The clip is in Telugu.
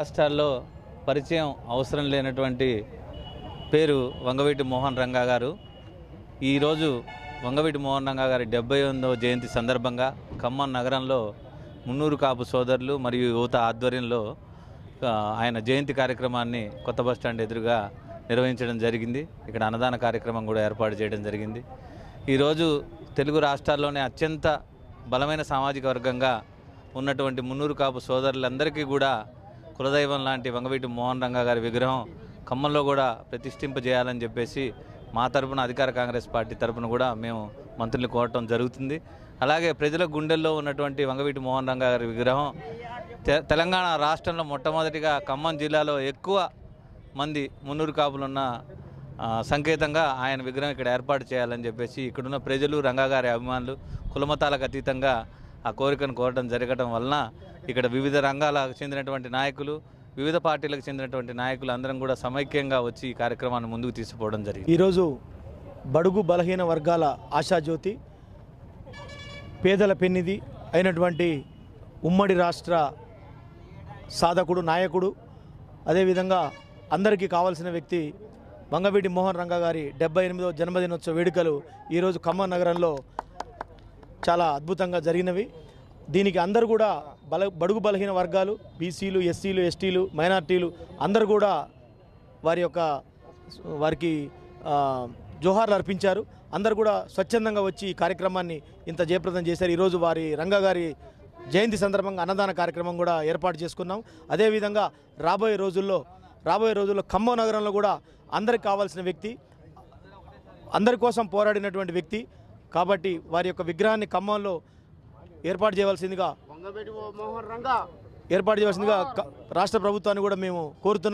రాష్ట్రాల్లో పరిచయం అవసరం లేనటువంటి పేరు వంగవీటి మోహన్ రంగా గారు. ఈరోజు వంగవీటి మోహన్ రంగా గారి 78వ జయంతి సందర్భంగా ఖమ్మం నగరంలో మున్నూరు కాపు సోదరులు మరియు యువత ఆధ్వర్యంలో ఆయన జయంతి కార్యక్రమాన్ని కొత్త బస్టాండ్ ఎదురుగా నిర్వహించడం జరిగింది. ఇక్కడ అన్నదాన కార్యక్రమం కూడా ఏర్పాటు చేయడం జరిగింది. ఈరోజు తెలుగు రాష్ట్రాల్లోనే అత్యంత బలమైన సామాజిక వర్గంగా ఉన్నటువంటి మున్నూరు కాపు సోదరులందరికీ కూడా కులదైవం లాంటి వంగవీటి మోహన్ రంగా గారి విగ్రహం ఖమ్మంలో కూడా ప్రతిష్ఠింపజేయాలని చెప్పేసి మా తరపున అధికార కాంగ్రెస్ పార్టీ తరపున కూడా మేము మంత్రుల్ని కోరటం జరుగుతుంది. అలాగే ప్రజల గుండెల్లో ఉన్నటువంటి వంగవీటి మోహన్ రంగా గారి విగ్రహం తెలంగాణ రాష్ట్రంలో మొట్టమొదటిగా ఖమ్మం జిల్లాలో ఎక్కువ మంది మున్నూరు కాపులున్న సంకేతంగా ఆయన విగ్రహం ఇక్కడ ఏర్పాటు చేయాలని చెప్పేసి ఇక్కడున్న ప్రజలు రంగా గారి అభిమానులు కులమతాలకు అతీతంగా ఆ కోరికను కోరడం జరగడం వలన ఇక్కడ వివిధ రంగాలకు చెందినటువంటి నాయకులు, వివిధ పార్టీలకు చెందినటువంటి నాయకులు అందరం కూడా సమైక్యంగా వచ్చి ఈ కార్యక్రమాన్ని ముందుకు తీసుకుపోవడం జరిగింది. ఈరోజు బడుగు బలహీన వర్గాల ఆశాజ్యోతి, పేదల పెన్నిది అయినటువంటి ఉమ్మడి రాష్ట్ర సాధకుడు, నాయకుడు, అదేవిధంగా అందరికీ కావాల్సిన వ్యక్తి వంగవీటి మోహన్ రంగా గారి 78వ జన్మదినోత్సవ వేడుకలు ఈరోజు ఖమ్మం నగరంలో చాలా అద్భుతంగా జరిగినవి. దీనికి అందరూ కూడా బడుగు బలహీన వర్గాలు, బీసీలు, ఎస్సీలు, ఎస్టీలు, మైనార్టీలు అందరూ కూడా వారికి జోహార్లు అర్పించారు. అందరూ కూడా స్వచ్ఛందంగా వచ్చి ఈ కార్యక్రమాన్ని ఇంత జయప్రదం చేశారు. ఈరోజు వారి రంగా గారి జయంతి సందర్భంగా అన్నదాన కార్యక్రమం కూడా ఏర్పాటు చేసుకున్నాం. అదేవిధంగా రాబోయే రోజుల్లో ఖమ్మం నగరంలో కూడా అందరికి కావాల్సిన వ్యక్తి, అందరి కోసం పోరాడినటువంటి వ్యక్తి కాబట్టి వారి యొక్క విగ్రహాన్ని ఖమ్మంలో ఏర్పాటు చేయవలసిందిగా రాష్ట్ర ప్రభుత్వాన్ని కూడా మేము కోరుతున్నాం.